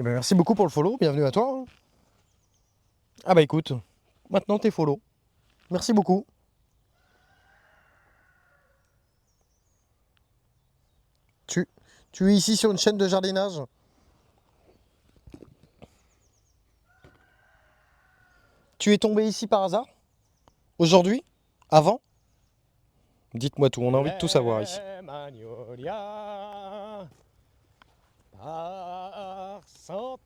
Eh ben, merci beaucoup pour le follow, bienvenue à toi, hein. Ah bah écoute, maintenant t'es follow. Merci beaucoup. Tu, tu es ici sur une chaîne de jardinage? Tu es tombé ici par hasard? Aujourd'hui? Avant? Dites-moi tout, on a envie de tout savoir ici. Les magnolias par centaines.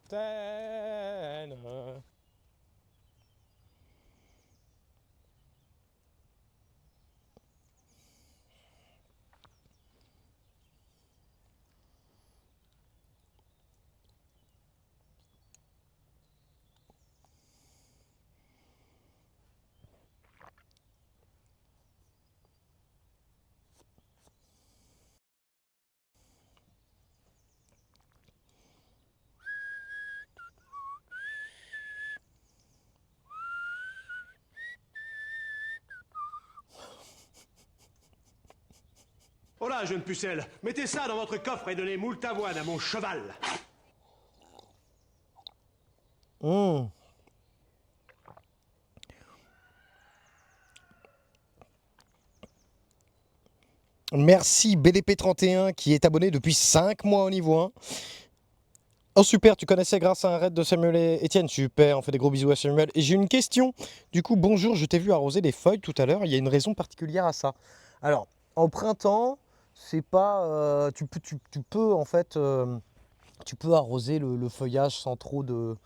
Oh là, jeune pucelle, mettez ça dans votre coffre et donnez moult avoine à mon cheval. Mmh. Merci BDP31 qui est abonné depuis 5 mois au niveau 1. Oh super, tu connaissais grâce à un raid de Samuel et Etienne. Super, on fait des gros bisous à Samuel. Et j'ai une question. Du coup, bonjour, je t'ai vu arroser des feuilles tout à l'heure. Il y a une raison particulière à ça. Alors, en printemps, c'est pas... tu peux en fait... tu peux arroser le feuillage sans trop de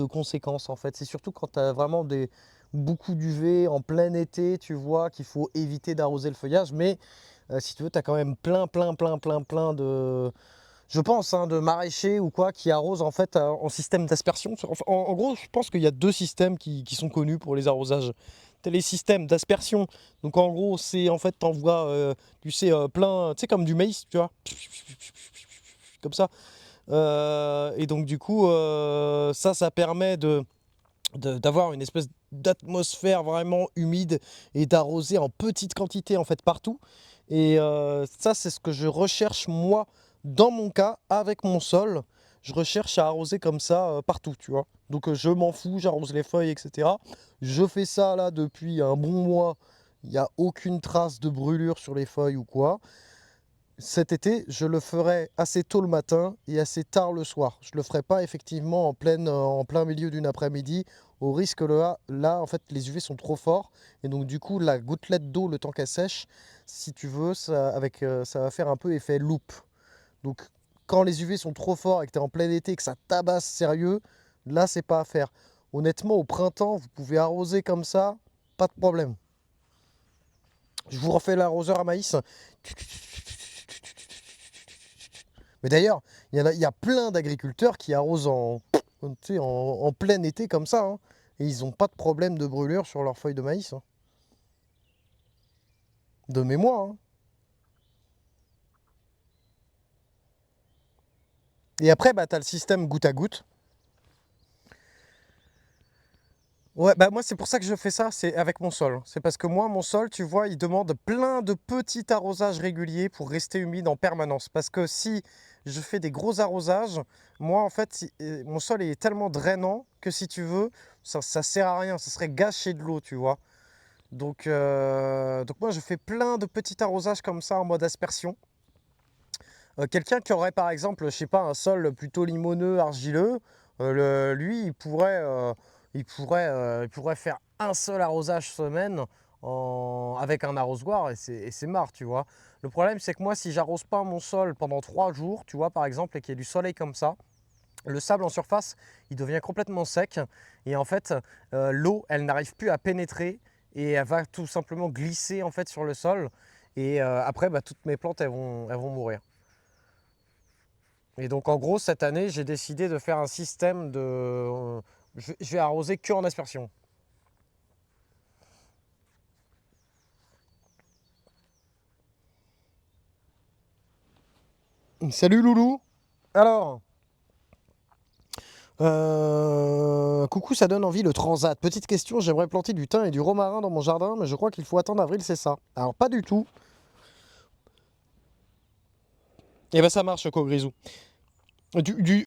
conséquences en fait. C'est surtout quand tu as vraiment beaucoup d'UV en plein été, tu vois, qu'il faut éviter d'arroser le feuillage. Mais si tu veux, tu as quand même plein de je pense, hein, de maraîchers ou quoi, qui arrosent en fait en système d'aspersion. En gros, je pense qu'il y a deux systèmes qui sont connus pour les arrosages. T'as les systèmes d'aspersion. Donc en gros, c'est en fait, t'envoies, tu sais, plein, tu sais, comme du maïs, tu vois, comme ça. Et donc du coup, ça permet d'avoir une espèce d'atmosphère vraiment humide et d'arroser en petite quantité en fait partout. Et ça, c'est ce que je recherche moi dans mon cas avec mon sol. Je recherche à arroser comme ça partout, tu vois. Donc je m'en fous, j'arrose les feuilles, etc. Je fais ça là depuis un bon mois. Il n'y a aucune trace de brûlure sur les feuilles ou quoi. Cet été, je le ferai assez tôt le matin et assez tard le soir. Je ne le ferai pas effectivement en plein milieu d'une après-midi, au risque là, en fait, les UV sont trop forts. Et donc, du coup, la gouttelette d'eau, le temps qu'elle sèche, si tu veux, ça va faire un peu effet loupe. Donc, quand les UV sont trop forts et que tu es en plein été et que ça tabasse sérieux, là, c'est pas à faire. Honnêtement, au printemps, vous pouvez arroser comme ça, pas de problème. Je vous refais l'arroseur à maïs. Mais d'ailleurs, il y a plein d'agriculteurs qui arrosent tu sais, en plein été comme ça, hein, et ils n'ont pas de problème de brûlure sur leurs feuilles de maïs, hein. De mémoire, hein. Et après, bah, tu as le système goutte à goutte. Ouais, bah moi c'est pour ça que je fais ça, c'est avec mon sol. C'est parce que moi, mon sol, tu vois, il demande plein de petits arrosages réguliers pour rester humide en permanence. Parce que si je fais des gros arrosages, moi en fait, mon sol est tellement drainant que si tu veux, ça sert à rien, ça serait gâcher de l'eau, tu vois. Donc moi je fais plein de petits arrosages comme ça en mode aspersion. Quelqu'un qui aurait par exemple, je sais pas, un sol plutôt limoneux, argileux, lui il pourrait faire un seul arrosage semaine avec un arrosoir et c'est marre, tu vois. Le problème c'est que moi si j'arrose pas mon sol pendant 3 jours, tu vois par exemple, et qu'il y a du soleil comme ça, le sable en surface, il devient complètement sec et en fait, l'eau, elle n'arrive plus à pénétrer et elle va tout simplement glisser en fait sur le sol. Et après, bah, toutes mes plantes, elles vont mourir. Et donc en gros, cette année, j'ai décidé de faire un système de... je vais arroser que en aspersion. Salut Loulou. Alors, coucou, ça donne envie le transat. Petite question, j'aimerais planter du thym et du romarin dans mon jardin, mais je crois qu'il faut attendre avril, c'est ça? Alors pas du tout. Et ben ça marche, Coco Grisou.